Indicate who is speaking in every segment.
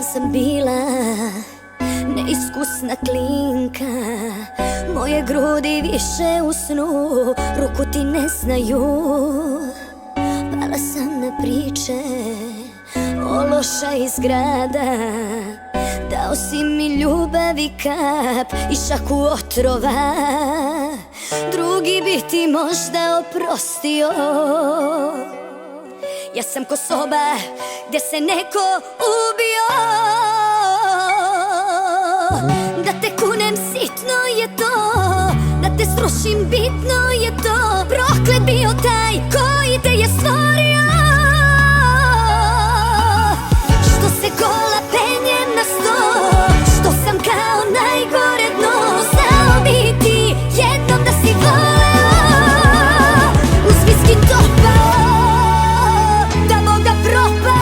Speaker 1: plen sam bila, neiskusna klinka. Moje grudi više u snu, ruku ti ne znaju. Pala sam na priče, Ološa iz grada. Dao si mi ljubavi kap i šaku otrova. Drugi bi ti možda oprostio. Ja sam ko soba gdje se neko ubio. Da te kunem sitno je to, da te srušim bitno je to. Proklet bio taj koji te je stvorio. Što se gola penjem na sto, što sam kao najgore dno. Znao bi ti jednom da si voleo, uz viski topao, Dabogda Propao.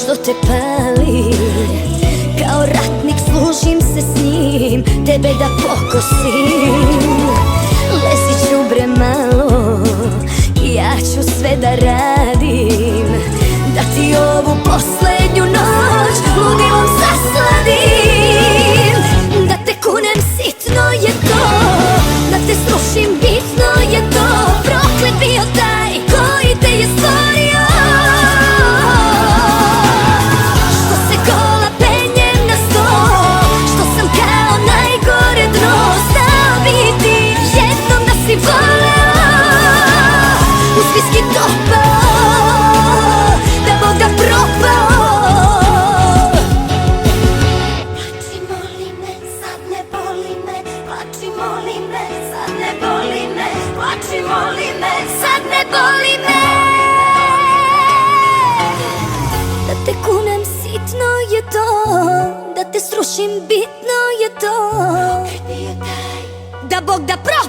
Speaker 1: Što te pali, kao ratnik služim se s njim, tebe da pokosim. Lezi đubre malo, ja ću sve da radim, da ti ovu poslednju noć ludilom zasladim. Da te kunem sitno je to, da te srušim bitno je to. Proklet bio taj koji te je stvorio. Viski topao, Dabogda Propao. Plači molim me, sad ne boli me. Plači molim me, sad ne boli me. Plači molim me, sad ne boli me. Da te kunem sitno je to, da te srušim bitno je to. Dabogda Propao.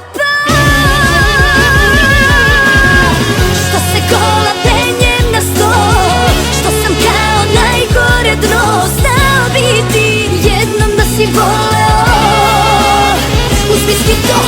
Speaker 1: Gola penjem na sto, što sam kao najgore dno. Znao bi ti jednom da si voleo, uz viski to.